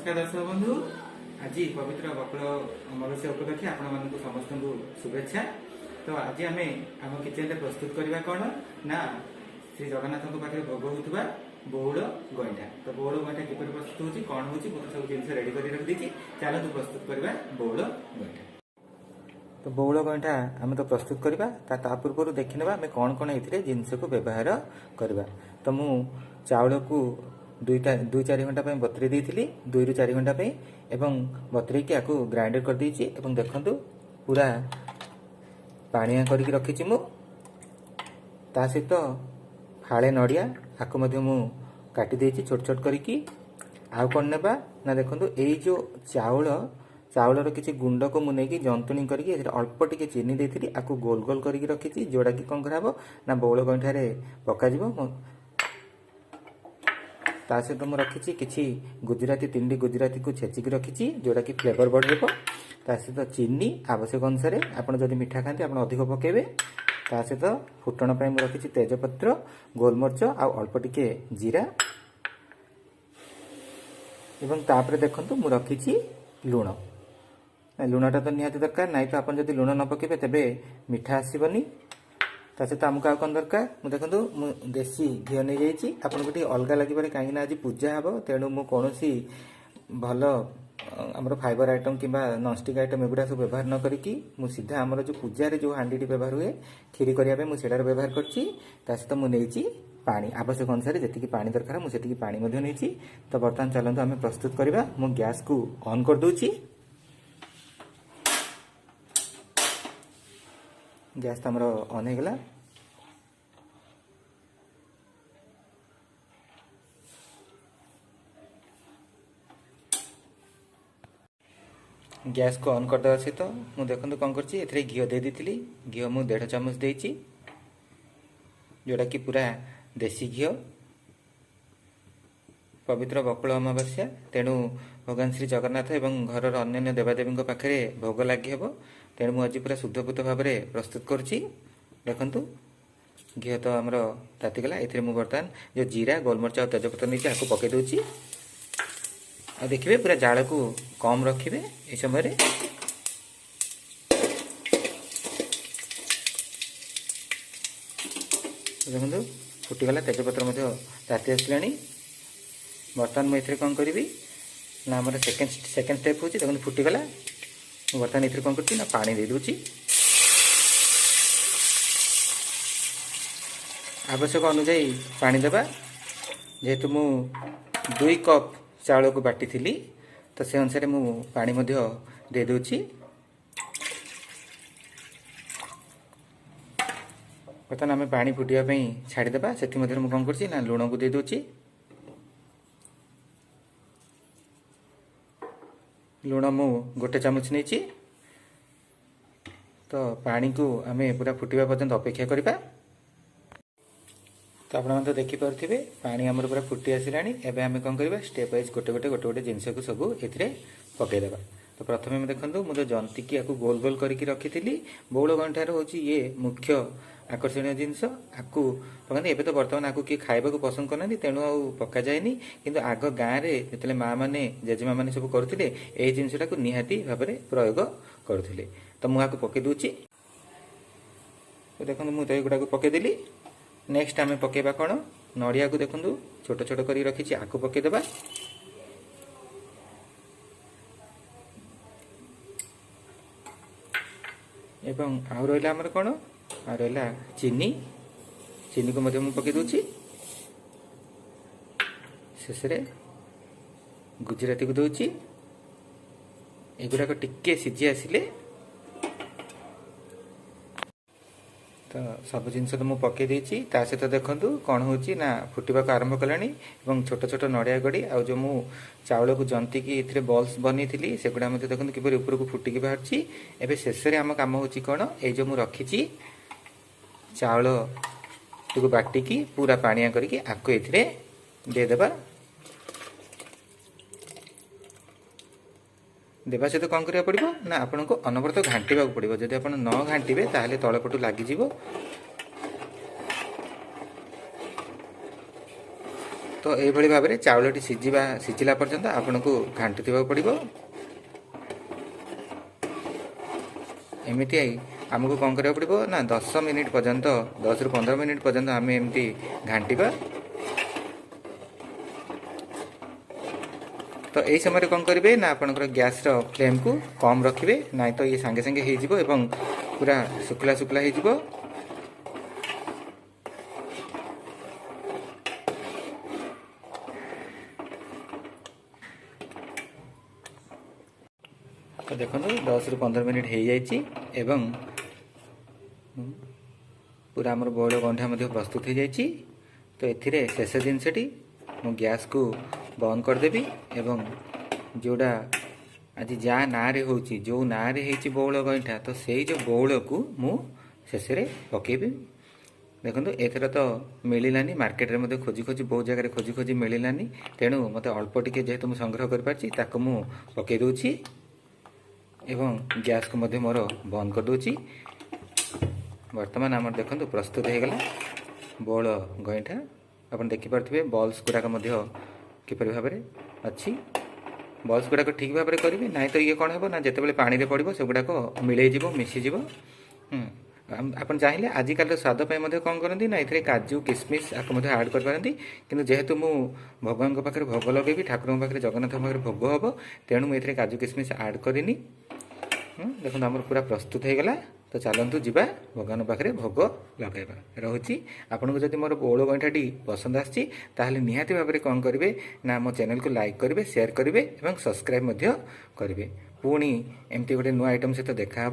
नमस्कार दर्शक बंधु। आज पवित्र बकुल अमावस्या उपलक्षे आपण मानक समस्त शुभेच्छा। तो आज आम आम किचन रे प्रस्तुत करवा कौन ना श्री जगन्नाथ पाखे भोग होता बौड़ गईठा। तो बौड़ गईठा किपर प्रस्तुत होती कौन हो सब जिन रेडी कर रखी चलतु प्रस्तुत करवा बौड़ गईठा। तो बौड़ गईठा आम तो प्रस्तुत करवा पूर्व देखने आम कौन कौन ये जिनस को व्यवहार करवा। तो मु चाउल को दुई चार घंटा बतुरी देती 2 ରୁ 4 घंटा एवं बतुरे आपको ग्राइंडर कर देछि। एवं देखंतु पूरा पानिया करके रखी मु ता सहित फाळे नड़िया आपको मु काटी देछि छोट छोट करके। आउ कौन नेबा ना देखंतु एई जो चाउलर किसी गुंड को मुझे जंतुणी करके अल्प टिके चीनी देती आपको गोल गोल करके रखी जोड़ा कि कौन कराब ना बौड़ गईठार पकाज। ता सहित मुझे रखी किसी गुजराती 3ଟି गुजराती को छेचिक रखी जोड़ा कि फ्लेवर बढ़। ता सहित चीनी आवश्यक अनुसार आपड़ जब मीठा खाते आप अधिक पकेबे। ता सहित फुटण मुझे रखी तेजपत्र गोलमरीच आ अल्प टिके जीरा एवं तापर देखंतु मु रखी लुण। लुणटा तो निहाती दरकार नाई तो आप जब लुण न पकेबे तेबे मीठा आसबनी। ता सहित आमको आउ कौन दरकार मु देखो देसी घी नहीं जाइए आपको अलग लगे कहीं आज पूजा हे तेणु मु कौन भल आमर फाइबर आइटम कि नॉनस्टिक आइटम एगुड़ा सब व्यवहार न करी मु सीधा आमर जो पूजा जो हांडी व्यवहार हुए खीरी करने मुझे व्यवहार कर मुझे पानी आवश्यक अनुसार जी पानी दरकार मुझे पानी नहीं। तो बर्तमान चलते आम प्रस्तुत करवा। मु गैस को ऑन कर दूची। गैस तो आमर ऑन हो गला। गैस को ऑन करदे सहित मुझे देखो कौन कर घी दे दी घी मु 1.5 चामच देती जोड़ा कि पूरा देसी घी पवित्र बकुल अमावस्या तेणु भगवान श्री जगन्नाथ एवं घर अन्य देवादेवी पाखे भोग लगे हे तेणु मुझे पूरा शुद्धपूत भाव में प्रस्तुत करुच्ची। देखंतु घी तो आमर तातीगला ए बर्तमान जो जीरा गोलमरीच और तेजपत्र नहीं आपको पकई दूची आ देखिए पूरा जाल को कम रखिए ये समय देखो फुटीगला तेजपत्र ताती आसला। बर्तमान मुझे कौन करी ना आम सेकेंड स्टेप हो देखो फुटीगला बर्तमान ये कौन कर पानी दे दूची आवश्यक अनुजाई पानी देवा। जेहेतु मु 2 कप चाउल को बाटी थी तो से अनुसार मु पानी दे दूची। बर्तमान आम पानी फुटापी छाड़देवा से कौन कर लुण को दे दूची। लुण मु 1 चामच नहीं। तो पानी को आम पूरा फुटा पर्यंत अपेक्षा करवा। तो आप देखिपे पानी आमर पूरा फुटी आसला। एवं आम कौन करवा स्टेप वाइज गोटे गोटे गोटे गोटे जिनस को सब ये पकईदेवा। तो प्रथम देखो मुझे जंतिकी आपको गोल गोल करके रखी थी बौड़ गंठार हूँ ये मुख्य आकर्षणीय जिनस आपको पकाते। एवं तो बर्तमान आपको किए खावा पसंद करना तेणु आ पका जाए कि आग गाँव में जो माँ मैंने जेजेमा मैंने सब करुले यही जिनसा को निहाती भाव में प्रयोग करुले। तो मुझे पकई दूची। तो देखो मुझे युवा को पकईदेली। नेक्स्ट आम पकेबा कौन नड़िया को देखो छोट छोट कर रखी आपको पकईदेवा। एवं आउ रहा आमर कौन आ रहा चीनी को मु पकई दूची। शेष गुजराती को दूची। एगुड़ाक टिके सीझी आसिले तो सब जिनस तो मुझे पकई देती। सहित देखूँ कौन हो फुटवा को आरंभ कलानी और छोट छोट नड़िया गड़ी आ जो मु चाउल को जंतिकी ये बल्स बनी थी सेगुड़ा देखो किपर ऊपर को फुटिकी बाहर। एवं शेष आम कम हो कौन ये जो मुझे रखी चाउल को बाटिकी पूरा पानिया करके आपको ये देदेबा। देवा सहित कौन करा पड़ो ना आपन को अनवरत घांटा पड़ो। जदि आप न घांटे ताहले तलपटू लगिज तो यही भाव में चाउलटी सिझिला पर्यंत आपन को घाटी पड़ो। एमती आई आमको कौन करा पड़ो ना 10 मिनिट पर्यंत 10 ରୁ 15 मिनिट पर्यंत आम एमती घाटा। तो यही समय कौन करेंगे ना आपंकर गैस फ्लेम को कम रखिए, ना तो ये सांगे सांगे हो पूरा शुक्ला शुक्ला हो। तो देखो 10 ରୁ 15 मिनिट हो जाए पूरा आमर बौल गंठा प्रस्तुत हो जाए। तो ये शेष जिनसटी मु गैस को बंद करदेवी एवं जोड़ा आज जहाँ ना हो जो ना बौल गईठा तो से जो बौल को मु शेष पकेबी। देखो एथर तो मिलानी मार्केट रे खोजी खोजी बहुत जगह खोजी खोजी मिलानी, तेणु मत अल्प टिके जेहेतु मुझे संग्रह कर पकई दूची एवं गैस को मोर बंद कर दूची। वर्तमान आम देखो प्रस्तुत हो गला बौल गईठा। आप देखिपे बल्स गुड़ाक किपर भाव में अच्छी बल्स गुड़ाक ठीक भाव में करी ना तो ये कौन है ना जिते बड़े पानी पड़ो से गुड़ाक मिलैज मिसीज। आप चाहिए आजिकल स्वाद कौन करती ना ये काजू किसमिश आपको आड कर पारती, किंतु जेहेतु मु भगवान पाखे भोग लगे ठाकुर पाखे जगन्नाथ पाखे भोग हम तेणु मुझे काजू किसमिश आड करनी। देखो आम पूरा प्रस्तुत हो गला। तो चलतु जावा भगवान पाखे भोग लगेगा। रोची आपन को जब मोर बौल गईठाटी पसंद आसी निहाती भाव में कौन करेंगे ना मो चैनल को लाइक करेंगे, शेयर करेंगे और सब्सक्राइब करेंगे। पुणी एमती गोटे नुआ आइटम सहित देखा।